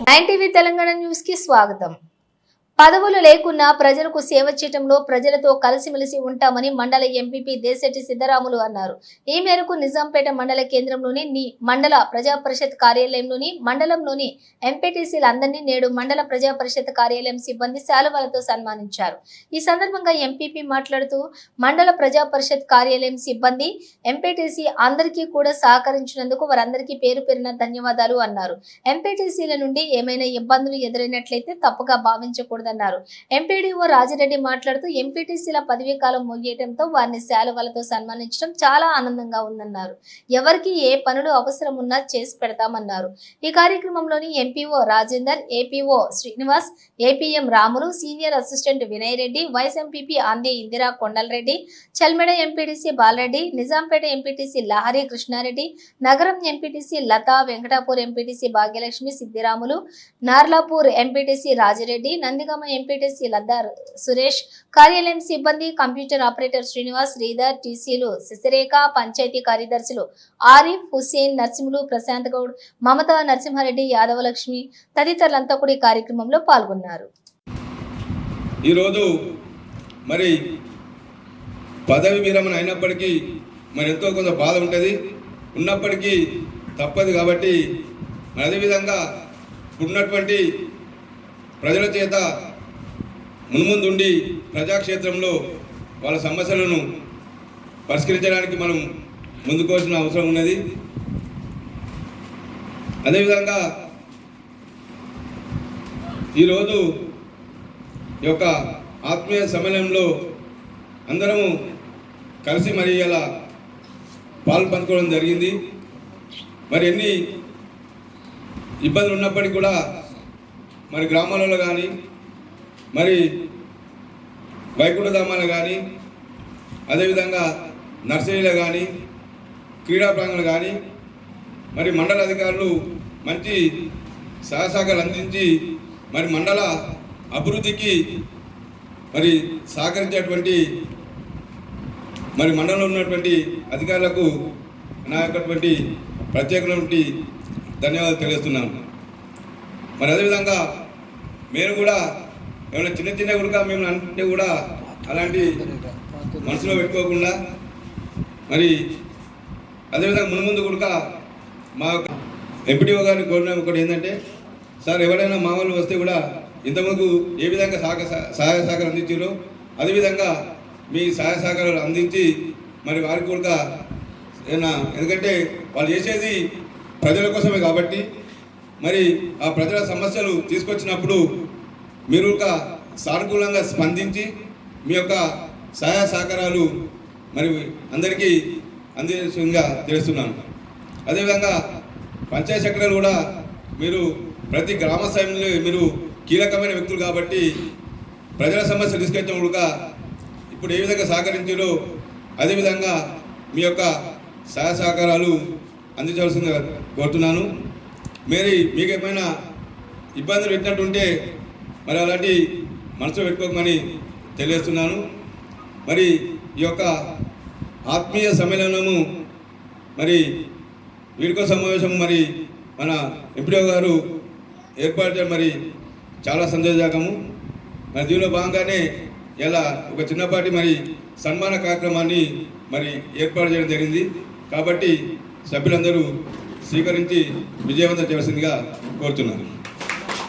Nine TV Telangana news కి స్వాగతం. పదవులు లేకున్నా ప్రజలకు సేవ చేయడంలో ప్రజలతో కలిసిమెలిసి ఉంటామని మండల ఎంపీపీ దేశెట్టి సిద్ధరాములు అన్నారు. ఈ మేరకు నిజాంపేట మండల కేంద్రంలోని మండల ప్రజా పరిషత్ కార్యాలయంలోని మండలంలోని ఎంపీటీసీలందరినీ నేడు మండల ప్రజా పరిషత్ కార్యాలయం సిబ్బంది శాలువాలతో సన్మానించారు. ఈ సందర్భంగా ఎంపీపీ మాట్లాడుతూ మండల ప్రజా పరిషత్ కార్యాలయం సిబ్బంది ఎంపీటీసీ అందరికీ కూడా సహకరించినందుకు వారందరికీ పేరు పేరున ధన్యవాదాలు అన్నారు. ఎంపీటీసీల నుండి ఏమైనా ఇబ్బందులు ఎదురైనట్లయితే తప్పుగా భావించకూడదు. ఎంపీడీఓ రాజిరెడ్డి మాట్లాడుతూ ఎంపీటీసీల పదవీ కాలం ముగియటంతో వారిని శాలువాలతో సన్మానించడం చాలా ఆనందంగా ఉందన్నారు. ఎవరికి ఏ పనులు అవసరం ఉన్నా చేసి పెడతామన్నారు. ఈ కార్యక్రమంలోని MPO Rajender, APO Srinivas, APM Ramulu, senior assistant Vinay Reddy, vice MPP Ande Indira Kondalareddy, Chalmeda MPTC Balareddy, Nizampet MPTC Lahari Krishnareddy, Nagaram MPTC Latha, Venkatapur MPTC Bhagyalakshmi Siddiramulu, Narlapur MPTC Rajireddy, Nandiga MPTC Laddar Suresh, కార్యాలయం సిబ్బంది, కంప్యూటర్ ఆపరేటర్ శ్రీనివాస్, శ్రీధర్, టీసీలు శశిరేఖ, పంచాయతీ కార్యదర్శులు ఆరిఫ్, హుస్సేన్, నర్సింహులు, ప్రశాంత్ గౌడ్, మమతా, నరసింహారెడ్డి, యాదవలక్ష్మి తదితరులంతా కూడా ఈ కార్యక్రమంలో పాల్గొన్నారు. ఈరోజు మరి పదవి విరమణ అయినప్పటికీ మరి ఎంతో కొంత బాధ ఉంటుంది, ఉన్నప్పటికీ తప్పదు. కాబట్టి మరి అదేవిధంగా ఉన్నటువంటి ప్రజల చేత మున్ముందుండి ప్రజాక్షేత్రంలో వాళ్ళ సమస్యలను పరిష్కరించడానికి మనం ముందుకోవాల్సిన అవసరం ఉన్నది. అదేవిధంగా ఈరోజు ఈ యొక్క ఆత్మీయ సమ్మేళనంలో అందరము కలిసి మరి ఇలా పాల్పంచుకోవడం జరిగింది. మరి ఎన్ని ఇబ్బందులు ఉన్నప్పటికీ కూడా మరి గ్రామాలలో కానీ మరి వైకుంఠధామాలు కానీ అదేవిధంగా నర్సరీలు కానీ క్రీడా ప్రాంగణాలు కానీ మరి మండల అధికారులు మంచి సహకారాలు అందించి మరి మండల అభివృద్ధికి మరి సహకరించేటువంటి మరి మండలంలో ఉన్నటువంటి అధికారులకు నా యొక్కటువంటి ప్రత్యేకమైనటువంటి ధన్యవాదాలు తెలియజేస్తున్నాను. మరి అదేవిధంగా మేము కూడా ఏమైనా చిన్న చిన్న కూడా మేము అంటే కూడా అలాంటి మనసులో పెట్టుకోకుండా మరి అదేవిధంగా మున్ముందు కూడా మా ఎంపీడీఓ గారిని కోరిన ఒకటి ఏంటంటే, సార్ ఎవరైనా మా వాళ్ళు వస్తే కూడా ఇంతకుముందు ఏ విధంగా సహాయ సహకారం అందించారో అదేవిధంగా మీ సహాయ సహకారాలు అందించి మరి వారికి కూడా ఏదైనా, ఎందుకంటే వాళ్ళు చేసేది ప్రజల కోసమే కాబట్టి మరి ఆ ప్రజల సమస్యలు తీసుకొచ్చినప్పుడు మీరు ఒక సానుకూలంగా స్పందించి మీ యొక్క సహాయ సహకారాలు మరి అందరికీ అందించగా తెలుస్తున్నాను. అదేవిధంగా పంచాయత్ సెక్రటరీలు కూడా మీరు ప్రతి గ్రామ స్థాయిలో మీరు కీలకమైన వ్యక్తులు కాబట్టి ప్రజల సమస్యలు తీసుకొచ్చినప్పుడుగా ఇప్పుడు ఏ విధంగా సహకరించారో అదేవిధంగా మీ యొక్క సహాయ సహకారాలు అందించవలసిందిగా కోరుతున్నాను. మరి మీకు ఏమైనా ఇబ్బందులు పెట్టినట్టుంటే మరి అలాంటి మనసులో పెట్టుకోకమని తెలియజేస్తున్నాను. మరి ఈ యొక్క ఆత్మీయ సమ్మేళనము మరి వీడుకో సమావేశం మరి మన ఎంపీడీఓ గారు ఏర్పాటు చేయడం మరి చాలా సంతోషదాయకము. మరి దీనిలో భాగంగానే ఇలా ఒక చిన్నపాటి మరి సన్మాన కార్యక్రమాన్ని మరి ఏర్పాటు చేయడం జరిగింది. కాబట్టి సభ్యులందరూ స్వీకరించి విజయవంతం చేయాల్సిందిగా కోరుతున్నాను.